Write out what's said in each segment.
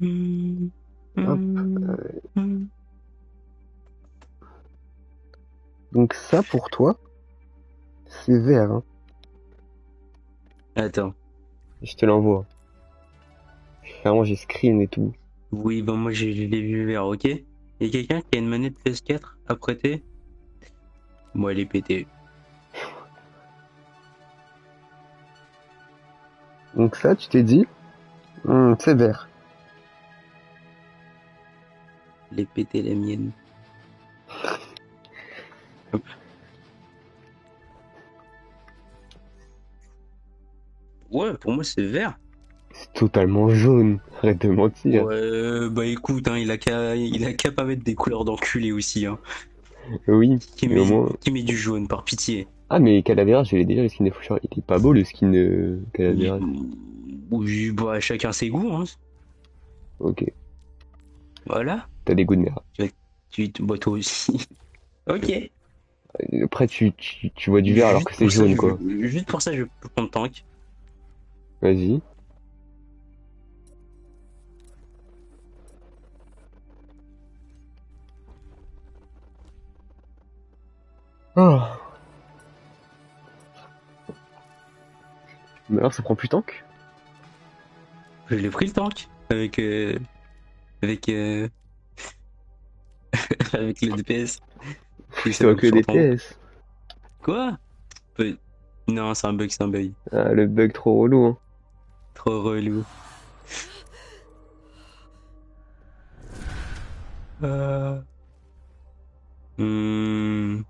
Hum, Hop. hum, hum. Donc ça, pour toi, c'est vert, hein. Attends. Je te l'envoie. Vraiment, j'ai screen et tout. Oui, bah moi je l'ai vu vert, ok? Y a quelqu'un qui a une manette PS4 à prêter? Moi elle est pétée. Donc ça, tu t'es dit, c'est vert. Elle est pétée la mienne. Hop. Ouais, pour moi c'est vert. C'est totalement jaune. Arrête de mentir. Ouais, bah écoute, hein, il a qu'à pas mettre des couleurs d'enculé aussi, hein. Oui, Qui mais au met, moins... qui met du jaune, par pitié. Ah, mais Calavera, je l'ai déjà, le skin de Fouchard. Il était pas beau, le skin de Oui, Calavera. oui, bah chacun ses goûts, hein. Ok, Voilà. t'as des goûts de merde. Bah toi aussi. Ok. Après, tu vois du vert alors Juste que c'est pour ça, jaune, quoi. juste pour ça, je peux prendre tank. Vas-y. Oh. Mais alors, ça prend plus tank? Je l'ai pris le tank avec avec le DPS. Il Tu vois s'appelle que des Chanton. PS. Quoi? Non, c'est un bug, c'est un bug. Ah, le bug trop relou, hein. Trop relou. Euh... hmm,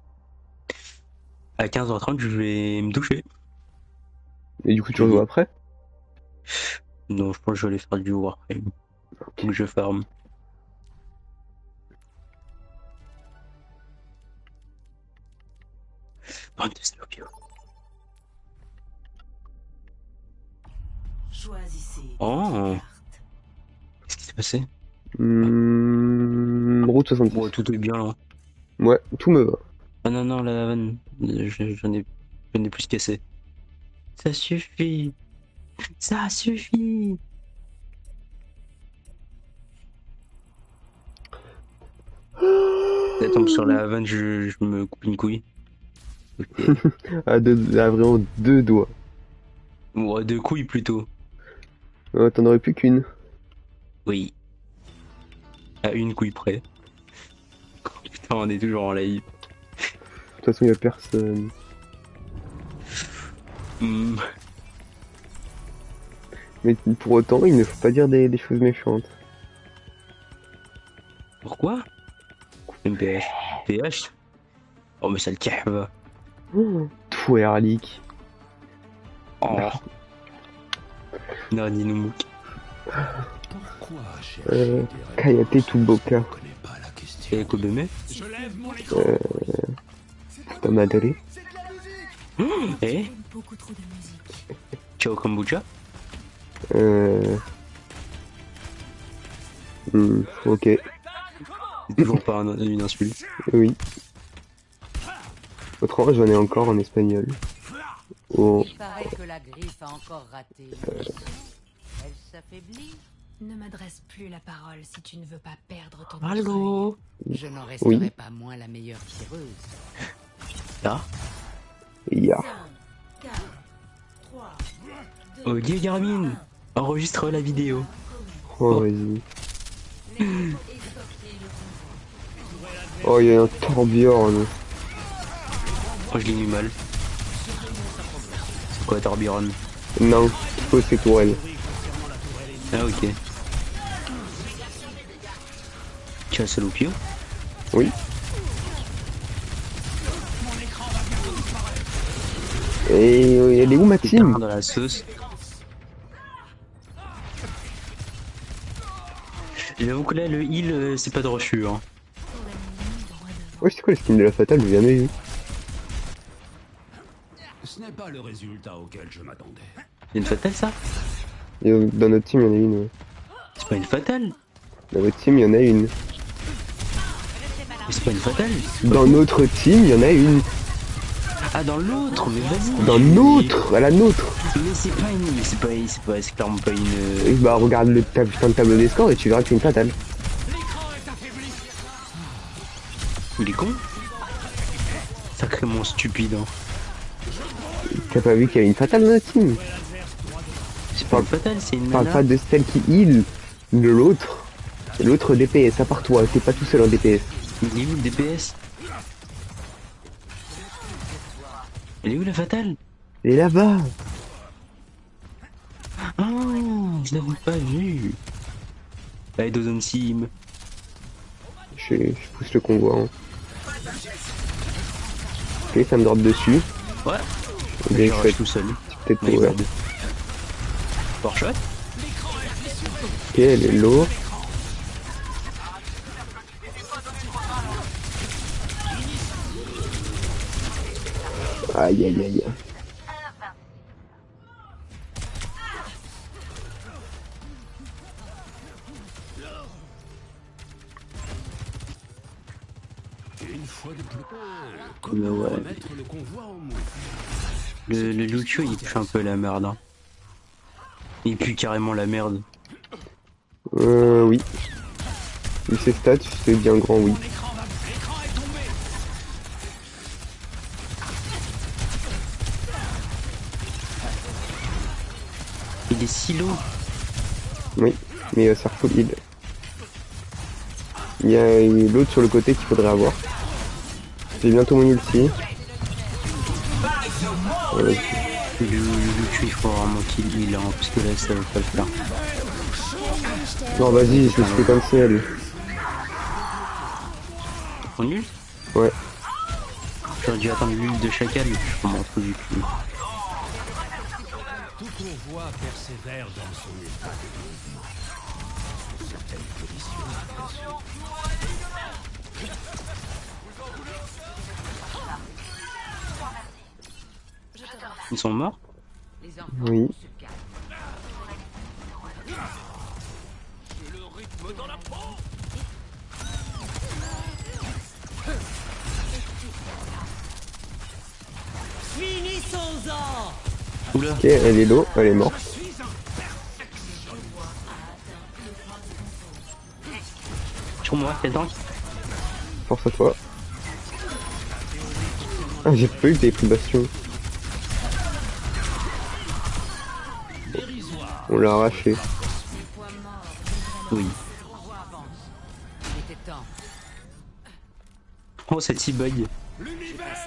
À 15h30, je vais me doucher. Et du coup, tu J'ai rejoues dit. après? Non, je pense que je vais aller faire du Warframe. Faut Ok. que je farm. Bande de salopio. Choisissez votre Oh, carte. qu'est-ce qui s'est passé? Route Bon, 66. tout est bien là. Ouais, tout me va. Ah non, non, la vanne, j'en ai plus cassé. Ça suffit. Ça suffit. Ça tombe sur la vanne, je me coupe une couille. Ok. À vraiment deux doigts. Bon, deux couilles plutôt. T'en aurais plus qu'une. De Oui. À une couille près. Putain, on est toujours en live. toute façon, y a personne. Hmm. Mais pour autant, il ne faut pas dire des choses méchantes. Pourquoi? MPH. PH? Oh, mais ça le va. Oh, Twirlik. Oh. Non, Ninomouk. Pourquoi chercher des Kayate réponses? Tuboka. Je connais pas la question. Et Kobeme? Ta madre. Eh? Beaucoup trop de musique. Ciao Kombucha? Euh... Ok, C'est toujours pas une insulte. oui. Autrement, j'en ai encore en espagnol. Oh, Il paraît que la griffe a encore raté une mission. Elle s'affaiblit. Ne m'adresse plus la parole si tu ne veux pas perdre ton Allô? Je n'en resterai Oui. pas moins la meilleure tireuse. Là? ya. Ok, Garmin. Enregistre la vidéo. Oh, vas-y. Oh, il y a un Torbjorn. Oh, je l'ai mis mal. C'est quoi, Torbiron? Non, faut c'est tourelle. Ah, ok. Tu as Salopio? Oui. Et elle est où ma Putain, team? dans la sauce. J'avoue que là, le heal, c'est pas de reçu, hein. Ouais, c'est quoi le skin de la fatale? J'ai jamais vu. Ce n'est pas le résultat auquel je m'attendais. C'est une fatale, ça? Et dans notre team, il y en a une. Ouais. C'est pas une fatale? Dans votre team, il y en a une. Mais c'est pas une fatale? Dans notre team, il y en a une. Ah, dans l'autre, mais vas-y. Dans notre, à la nôtre. Mais c'est pas une. Mais c'est clairement pas une. Et bah regarde le putain de tableau des scores et tu verras que c'est une fatale. Il est con. Sacrément stupide. Hein. T'as pas vu qu'il y avait une fatale dans notre team? C'est pas le fatal, c'est une Parle nana. pas de celle qui heal, de l'autre. L'autre DPS, à part toi, t'es pas tout seul en DPS. Il est où le DPS? Elle est où la fatale? Et là-bas. Ah, je l'avais pas vu. Allez, Dozon Sim. Je pousse le convoi. Hein. Ok, ça me drop dessus. Ouais. Bien Je fait. rush tout seul. Peut-être My ouais. bad. Pour shot. Ok, elle est low. Aïe aïe aïe. Une fois de plus. Mais Comment ouais. remettre le convoi en mouvement? Le Lucio il pue un peu la merde. Hein. Il pue carrément la merde. Oui. Vu ses stats, c'est bien grand oui. Il est si low. Oui, mais ça refoule heal. Il y a l'autre sur le côté qu'il faudrait avoir. J'ai bientôt mon ulti. Ouais. Le Lucio il faut vraiment qu'il heal hein, parce que là ça va pas le faire. Non vas-y, je le fais comme ça allez. On nul? Ouais. J'aurais dû attendre l'huile de chacal, je comprends trop du cul. Tout convoi persévère dans son état de mouvement. Sous certaines conditions, bien sûr. Ils sont morts? Les enfants Oui. se calment. Oula, Ok, elle est low, elle est morte. sur moi, quel tank? Force à toi. Ah j'ai pas eu tes pris bastion. On l'a arraché. Oui. Il était temps. Oh, cette si bug.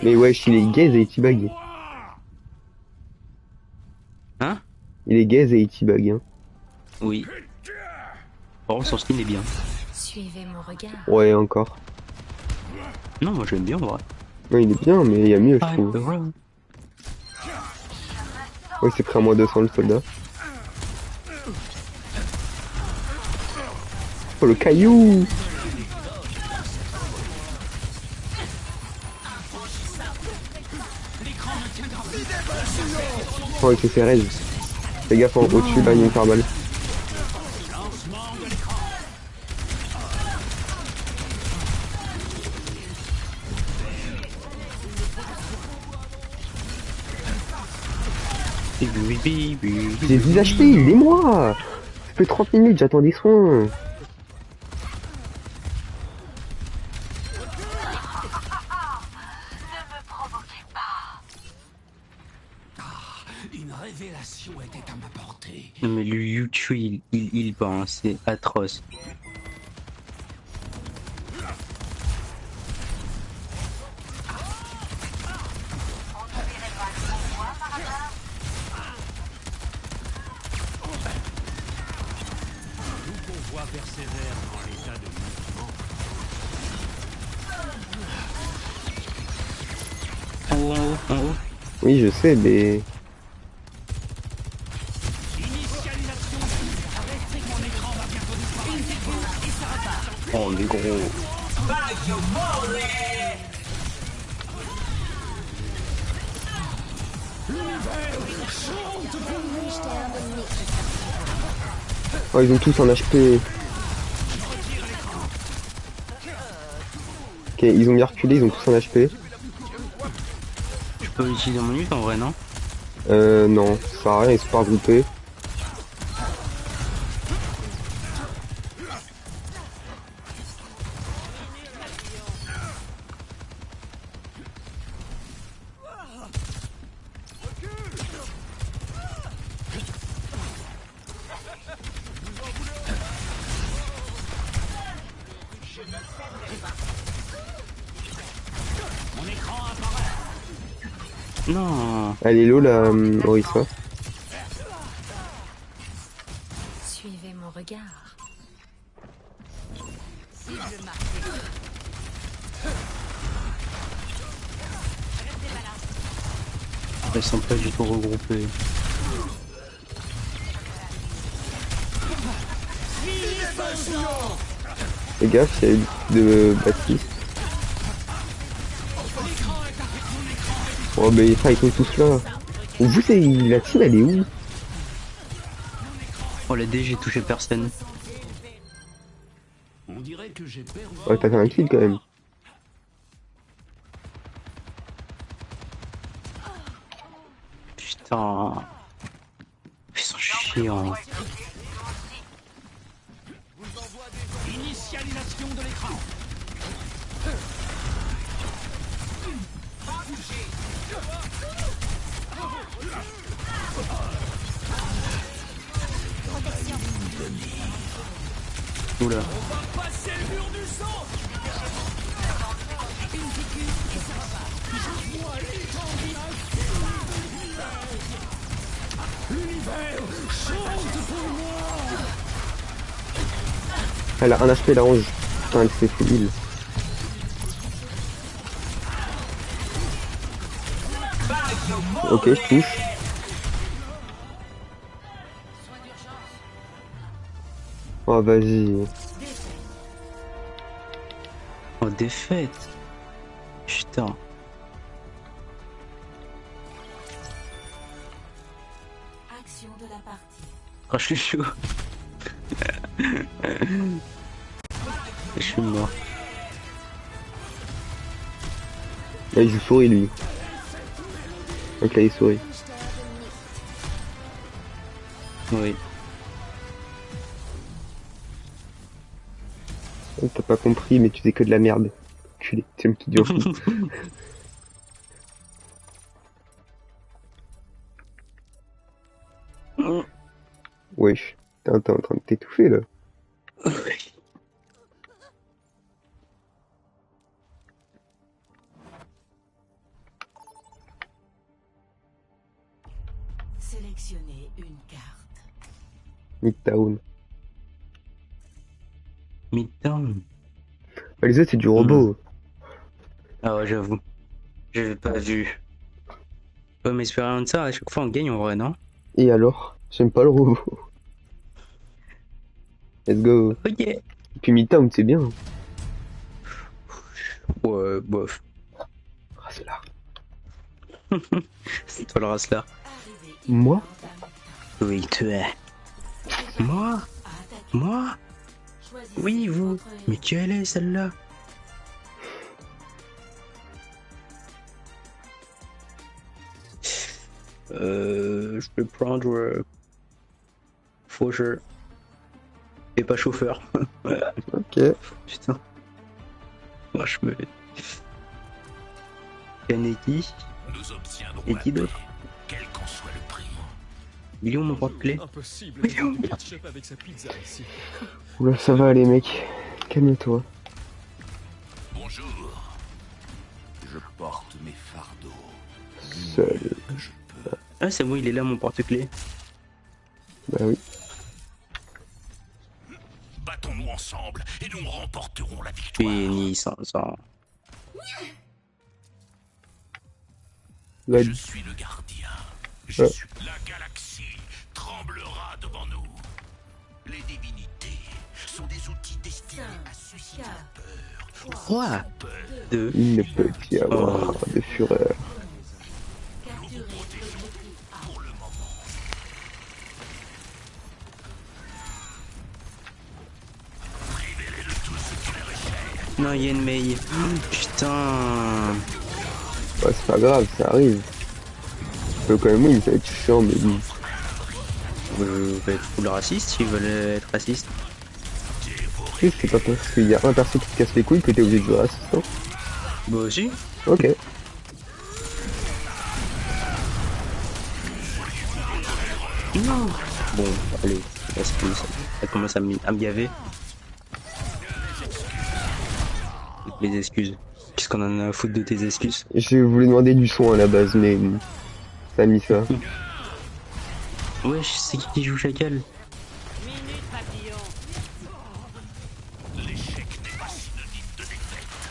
Mais wesh, il est gaze et il teabag. Hein? Il est gaze et il teabag. Hein. Oui. Oh, son skin est bien. Suivez mon regard. Ouais, encore. Non, moi j'aime bien en vrai. Non, il est bien, mais il y a mieux, je trouve. Voilà. Ouais, c'est pris à moins 200 le soldat. Oh, le caillou! Oh, il fait ses raids. Fais gaffe, au-dessus, là, il y a une pare-balle. J'ai 10 HP, il est moi! Ça fait 30 minutes, j'attends des soins. Une révélation était à ma portée. Non mais le YouTube il pas, hein, c'est atroce. Tout convoi persévère dans l'état de mouvement. En haut, en haut, en haut. Oui, je sais, mais... Oh mais gros. Oh, ils ont tous un HP. Ok, ils ont bien reculé, ils ont tous un HP. peux utiliser mon ult en vrai, non? Non, ça sert à rien, ils sont pas regroupés. Non. Elle est low la Orisa. Suivez mon regard. Cible marquée. Elles sont pas du tout regroupées. Fais gaffe, il y a de Baptiste. Oh mais ils sont tous là. Vous c'est la team elle est où? Oh la D, j'ai touché personne. On dirait que j'ai perdu. Ouais t'as fait un kill quand même. Putain. Ils sont chiants. Initialisation de l'écran. Oula. Passer le mur du sang. Elle a un HP la 11. Putain elle s'est fait heal. Ok je touche. Oh vas-y. Oh défaite. Putain. Action de la partie. Oh je suis chaud. Je suis mort. Là il joue souris lui. Donc là il sourit. Oui. Oh, t'as pas compris mais tu fais que de la merde. Culé, c'est un petit dur. Wesh, t'es en train de t'étouffer là. Sélectionnez une carte. Midtown. Midtown. Bah, les autres c'est du robot. Ah ouais j'avoue. J'avais pas vu. Ouais mais Esperanza à chaque fois on gagne en vrai non? Et alors? J'aime pas le robot. Let's go. Ok. Et puis Midtown c'est bien. Ouais bof. Ah c'est là. C'est toi le racelard. Moi? Oui tu es. Moi? Moi? Oui vous. Mais quelle est celle-là? Je peux prendre faucheur et pas chauffeur. Ok. Putain. Moi je me. Kaneki Nous obtiendrons et la qui paix, d'autre? quel qu'en soit le prix. Lyon mon porte-clés. Impossible. Voyons. Ketchup avec sa pizza ici. Oula ça va les mecs. Calme-toi. Bonjour. Je porte mes fardeaux. Seul. Que je peux. Ah c'est bon il est là mon porte-clés. Bah oui. Battons-nous ensemble et nous remporterons la victoire. Fini sans. Là, Je suis le gardien. Je suis la galaxie tremblera devant nous. Les divinités sont des outils destinés à susciter la peur. 3, 2, il ne peut y avoir de fureur. Pour le moment. non il y a une Mei. Putain. Ouais, c'est pas grave, ça arrive. Quand même, oui, ça va être chiant, mais bon. Va être full raciste s'ils veulent être racistes. Tu sais, c'est pas parce qu'il y a un perso qui te casse les couilles que t'es obligé de jouer raciste, hein. Bah aussi. Ok. Non. Bon, allez, ça commence à me gaver. Toutes les excuses. Qu'est-ce qu'on en a à foutre de tes excuses? Je voulais demander du son à la base, mais ça a mis ça. Wesh, c'est qui joue Chacal? Minute papillon. L'échec n'est pas synonyme de défaite.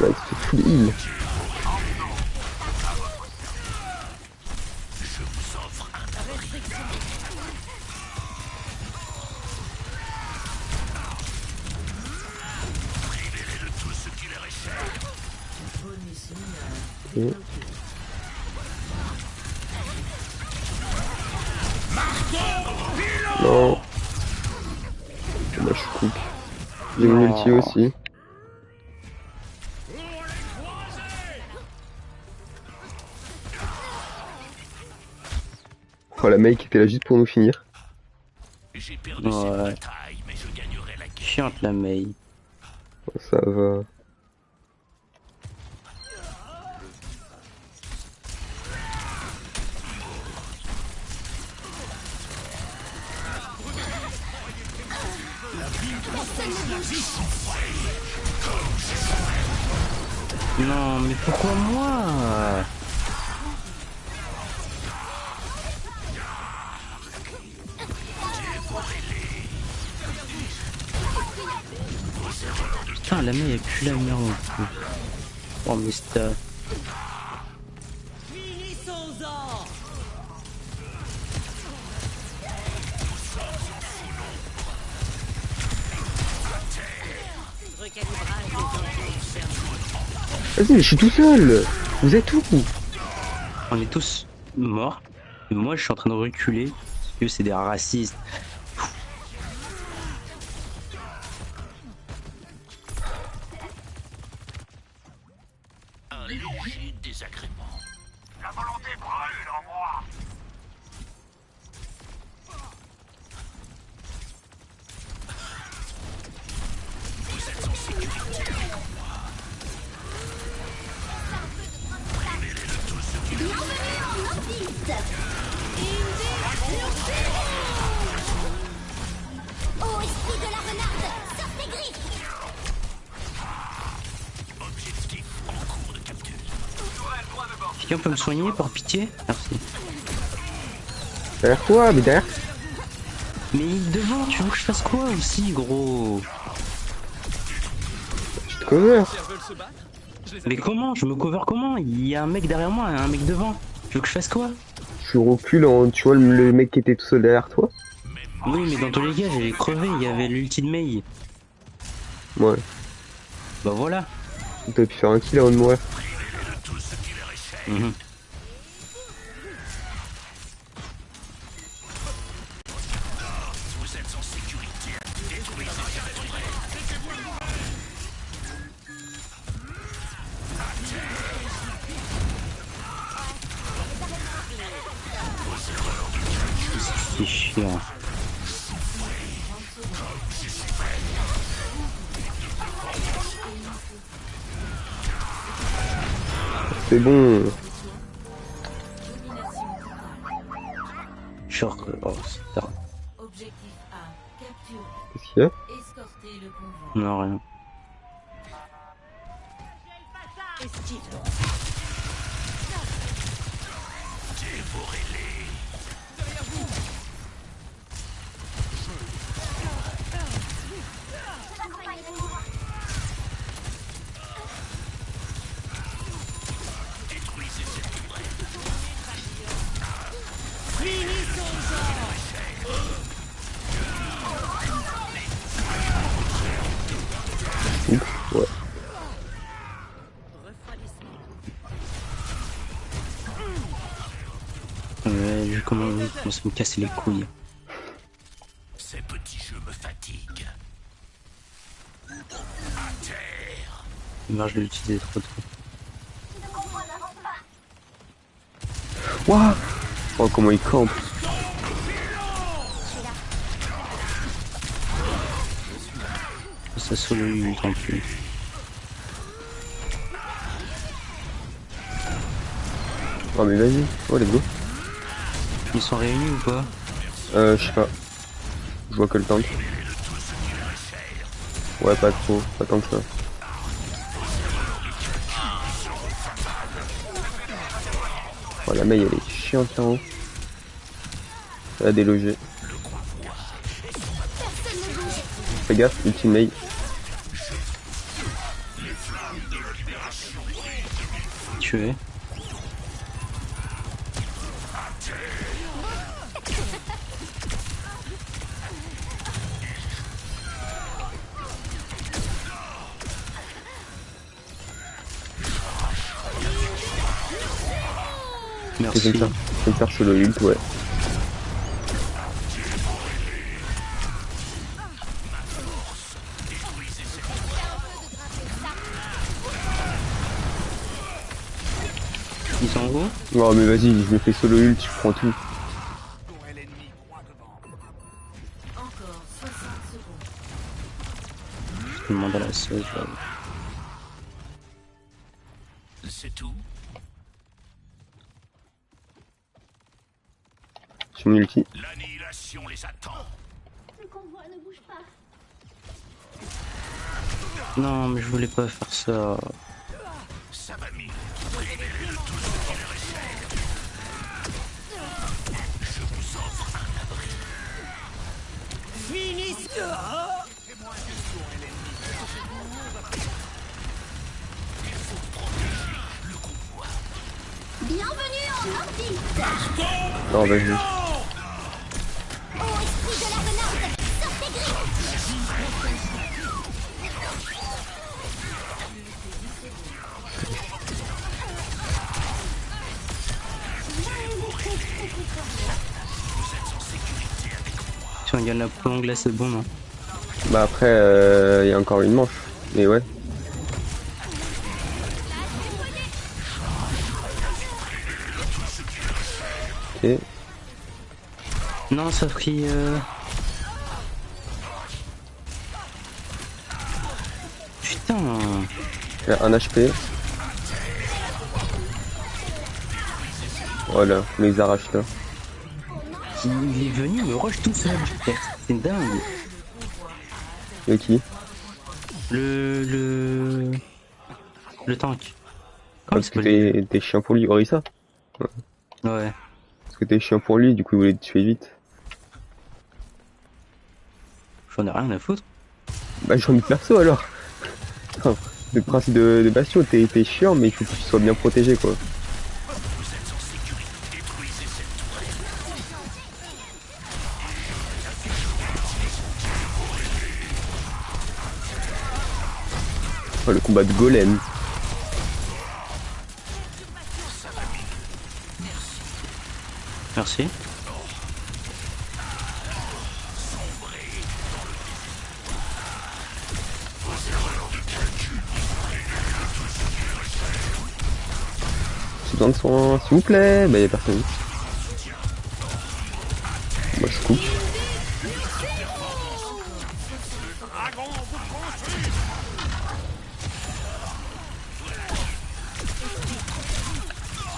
Ouais, c'est full heal. Je vous offre un abri. Privez-les de tout ce qui leur est cher. Ok. Non. Moi je coupe. J'ai mon Non. ulti aussi. Oh la Mei qui était là juste pour nous finir. J'ai perdu cette bataille, mais je gagnerai la guerre. Chiante la Mei. Oh, ça va. Non, mais pourquoi moi? Putain, la Mei elle pue la merde. Oh, mais c'est... Finissons-en. Recalibrage des enjeux. Vas-y, mais je suis tout seul. Vous êtes où? On est tous morts. Moi, je suis en train de reculer parce que c'est des racistes. Un léger désagrément. La volonté brûle en moi. Vous êtes en sécurité avec moi. Privez-les de tout ce qui leur est cher. Oh, esprit de la renarde, sors tes griffes! Objectif en cours de capture. Quelqu'un peut me soigner par pitié? Merci. Derrière toi, mais derrière. Mais devant, tu veux que je fasse quoi aussi, gros? Je te cover. Si elles veulent se battre, je les Mais comment? Je me cover comment? Il y a un mec derrière moi et un mec devant. Tu veux que je fasse quoi? Je recule en. Tu vois le mec qui était tout seul derrière toi? Oui, mais dans tous les cas, j'allais crever. Il y avait l'ulti de Mei. Ouais. Bah voilà. T'aurais pu faire un kill avant de mourir. Privez-les de tout ce qui leur est cher. Mhm. Vous êtes en sécurité. Détruisez cette tourelle. C'est chiant. C'est bon. Genre, oh, c'est tard. Objectif A, capture. Qu'est-ce qu'il y a? Escorter le convoi. Non, rien. Esquive. Dévorez-les. Détruisez cette tourelle. Finissons-en. je commence à me casser les couilles. Ces petits jeux me fatiguent. À terre. Merde, je l'ai utilisé trop tôt. Waouh. Oh, comment il campe. Ça solo lui tant plus. Oh mais vas-y, oh let's go. Ils sont réunis ou pas? Je sais pas. Je vois que le tank. Ouais, pas trop, pas tant que ça. Oh la maille elle est chiante là haut. Elle a délogé. Fais gaffe, ultime mail. Tué. Merci. Je vais me faire solo ult, ouais. Ils sont en haut? Oh mais vas-y, je me fais solo ult, je prends tout. Encore 60 secondes. Je demande à la sauce. C'est tout. Sur mon ulti. L'annihilation les attend. Le convoi ne bouge pas. Non, mais je voulais pas faire ça. Ça va mieux. Je vous offre un abri. Bienvenue en Nordiste. Non vas-y. Ô esprit de la renarde, sors tes griffes. Si on gagne la prolongue c'est bon, non? Bah après, y a encore une manche. Mais ouais. Ok. Non, ça a pris... Putain. Il y a un HP. Voilà, on les arrache là. Il est venu me rush tout seul. C'est dingue. Et qui? Le tank. Comment Parce que t'es chiant pour lui, Orisa. Ouais. Parce que t'es chiant pour lui, du coup il voulait te tuer vite. J'en ai rien à foutre. Bah j'ai envie de perso alors. Enfin, le principe de Bastion, t'es chiant mais il faut que tu sois bien protégé quoi. Oh, le combat de golem. Merci. J'ai besoin de soins, s'il vous plaît. Bah y'a personne. Moi je coupe.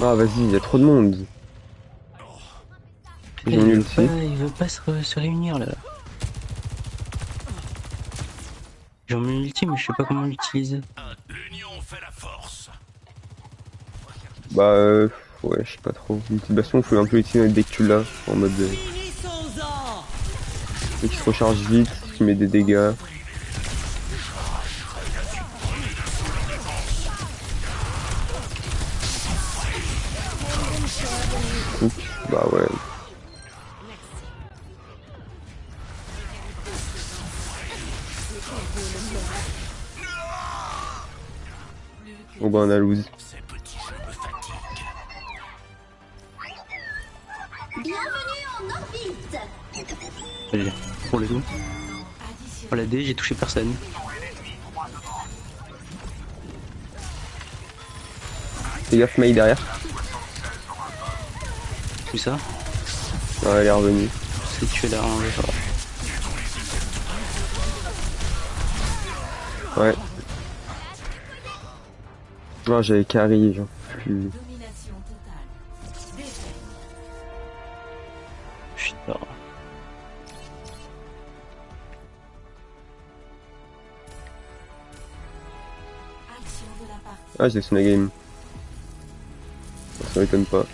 Ah vas-y, y a trop de monde. J'ai mon ulti. Il veut pas se réunir là. J'ai mon ulti mais je sais pas comment l'utiliser. L'union fait la force. Bah ouais, je sais pas trop. Une petite Bastion, faut un peu l'utiliser dès que tu l'as. En mode... qui se recharge vite, qui met des dégâts. Oups, bah ouais. Oh bah on a lose. Ces petits jeux me fatiguent. Bienvenue en orbite. Allez, pour le coup. Oh la D, j'ai touché personne. Fais gaffe, Mei derrière. Tout ça. Ouais, elle est revenue. C'est tué là en jeu. Ouais. Non, j'avais carry, j'en peux plus. Domination totale. Défaite. Putain. Action de la partie. Ah, j'ai son game. Ça m'étonne pas.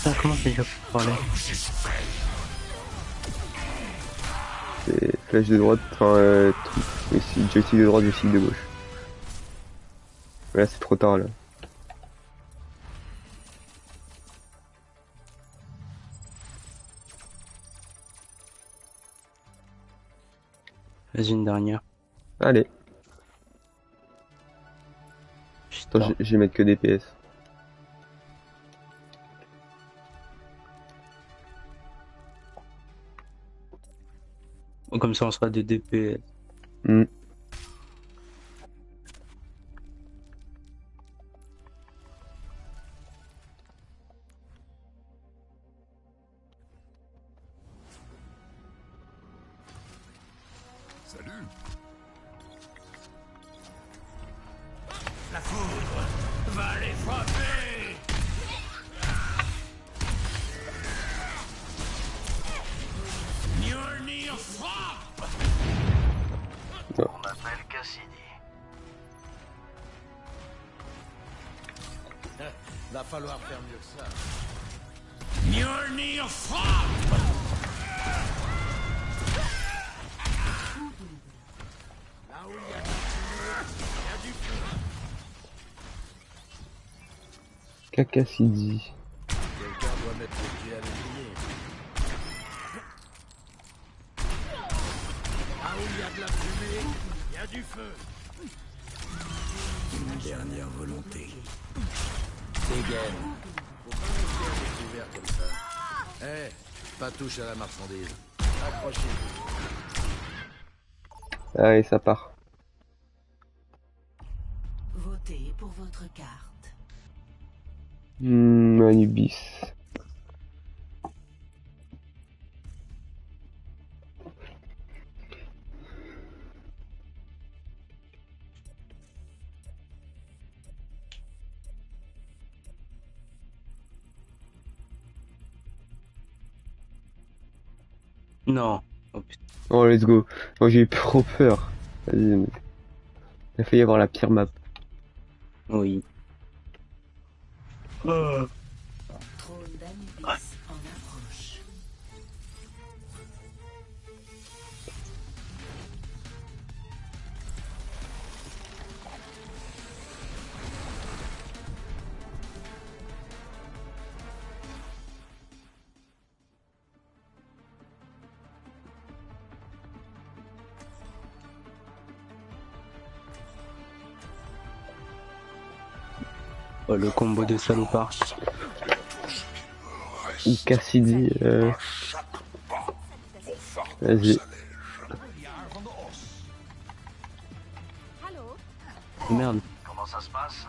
Ah, comment c'est déjà pour parler? C'est flèche de droite, enfin, joystick de droite, joystick de gauche. Là, c'est trop tard, là. Vas-y, une dernière. Allez. Putain. Attends, je vais mettre que des PS. Bon, comme ça, on sera des DPS. Hmm. Salut. La foudre va les frapper. Mjolnir frappe. Non. On m'appelle Cassidy. Va falloir faire mieux que ça. Mjolnir frappe. Là où il y a du feu. Cacassidi. Quelqu'un doit mettre le pied à l'étrier. Là où il y a de la fumée, il y a du feu. Une dernière volonté. Dégaine. Faut pas rester à découvert comme ça. Pas touche à la marchandise. Accrochez-vous. Allez, ça part. Votez pour votre carte. Anubis. Non. Oh putain. Oh, let's go. Oh, j'ai eu trop peur. Vas-y. Il a failli y avoir la pire map. Oui. Trône d'Anubis en approche. Oh, le combo de salopard. Ou Cassidy. Vas-y. Merde. Comment ça se passe?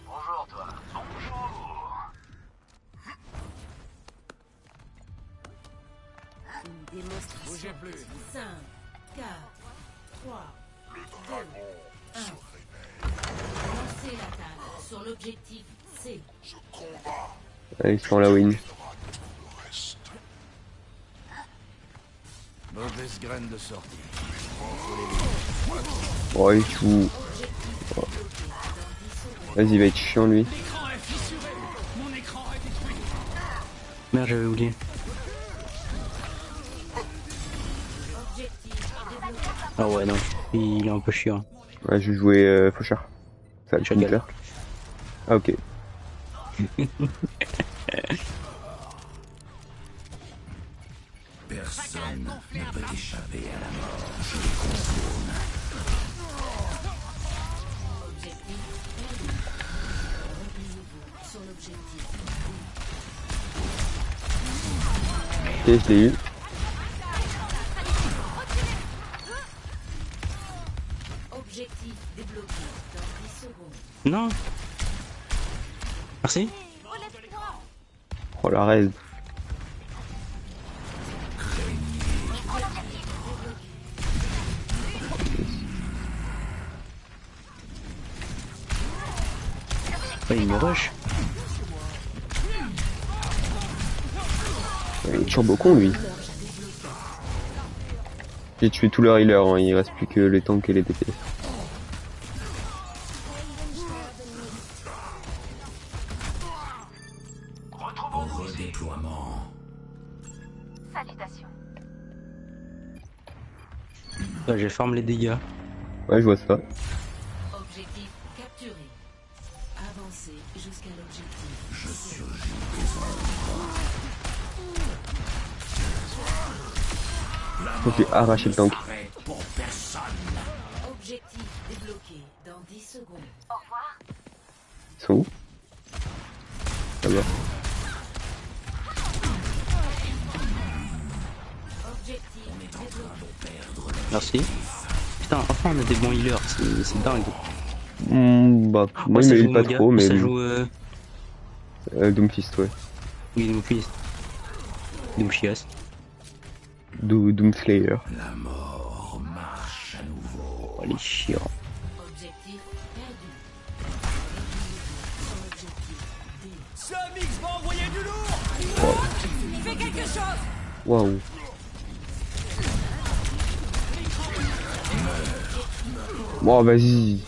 Bonjour toi. Bonjour. Une démonstration. Bougez plus. 5, 4, 3, 2, 1. Lancez l'attaque sur l'objectif C. Allez, sans la win. Mauvaise graine de sortie. Oh, il fout. Oh. Vas-y, il va être chiant, lui. Merde, j'avais oublié. Ah ouais, non. Il est un peu chiant. Ouais, je vais jouer Fauchard. Ça va Chagall. me faire. Ah, ok. Personne ne peut échapper à la mort. Je les contourne. Ok, je l'ai eu. Objectif débloqué dans 10 secondes. Non. Merci. Oh la raise. Oh, il me rush. Il est turbo con lui. J'ai tué tous leurs healers, hein. Il reste plus que les tanks et les DPS. Au redéploiement. Salutations. Ouais, j'ai farm les dégâts. Ouais, je vois ça. Objectif capturé. Avancez jusqu'à l'objectif. Je surgis des ombres. Ok, arracher le tank. Arrête pour personne. Objectif débloqué dans 10 secondes. Au revoir. Ils sont où? Ah bah. Objectif débloqué. Merci. Putain, enfin on a des bons healers, c'est dingue. Bah, moi Ouais, il ça me joue heal pas Maga, trop, mais ça joue Doomfist, ouais. Doomfist. Doomchias. Doomslayer. La mort marche à nouveau. Oh les chiants. Objectif perdu. Objectif D. Samix va envoyer du lourd. Fais quelque chose. Waouh. Bon, vas-y.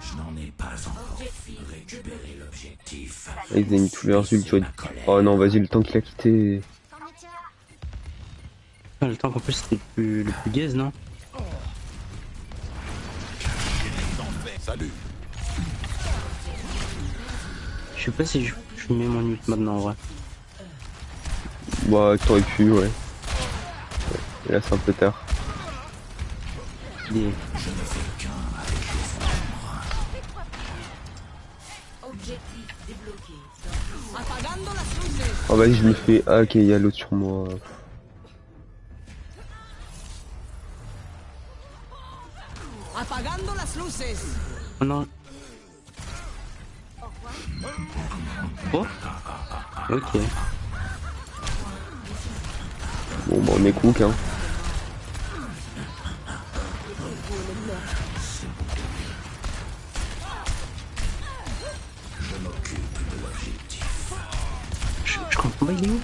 Je n'en ai pas encore récupéré l'objectif. Ils ont mis tous leurs ults. Oh non, vas-y, le temps qu'il a quitté. T'en es là. Ah, le temps qu'en plus c'était le plus gaze, non? Salut. Je sais pas si je mets mon ult maintenant en vrai. Bah, t'aurais pu, ouais. Et là, c'est un peu tard. Des- Objectif débloqué dans Apagando las luces. Oh, vas-y, je me fais. Ah, ok, il y a l'autre sur moi. Apagando las luces. Oh non. Oh. Ok. Bon, bah, on est cook, hein. Je comprends pas, il est où?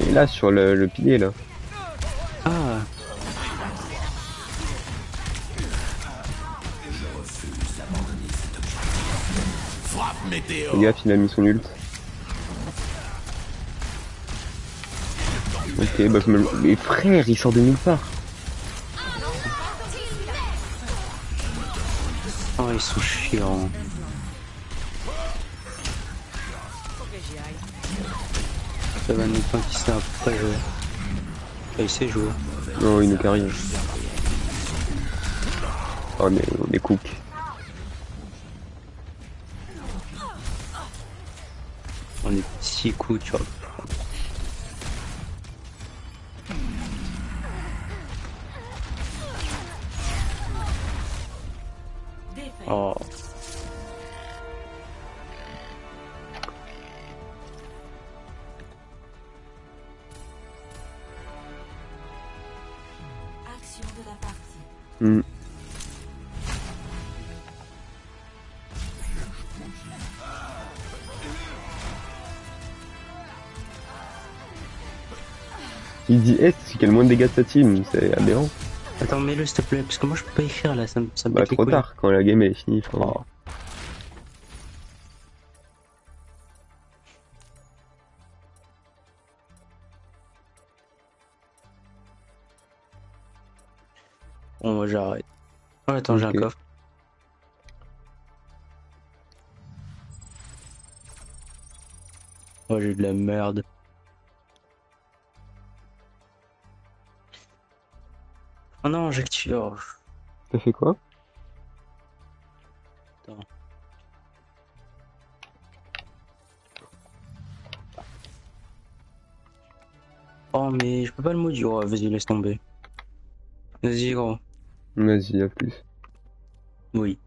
Et là, sur le pilier, là. Ah. Frappe météo. Fais gaffe, il a mis son ult. Ok, bah je me... Mais frère, il sort de nulle part. Oh, ils sont chiants. Ça va nous pas qui sait un peu pas jouer. Ah, il sait jouer. Non, il nous carry. Oh, mais on est cook. On est si cool, tu vois. défaite. Oh. Action de la partie. Hmm. Il dit S, c'est qu'il a le moins de dégâts de sa team, c'est aberrant. Attends, mets-le s'il te plaît, parce que moi je peux pas écrire là, ça me Bah pète les trop couilles. tard, quand la game elle est finie. Enfin, Oh. Bon, moi j'arrête. Oh, attends, j'ai un Ok. coffre. Oh, j'ai de la merde. Oh non, j'ai activé. Oh. T'as fait quoi? Oh, mais je peux pas le maudire. Oh, vas-y, laisse tomber. Vas-y, gros. Vas-y, à plus. Oui.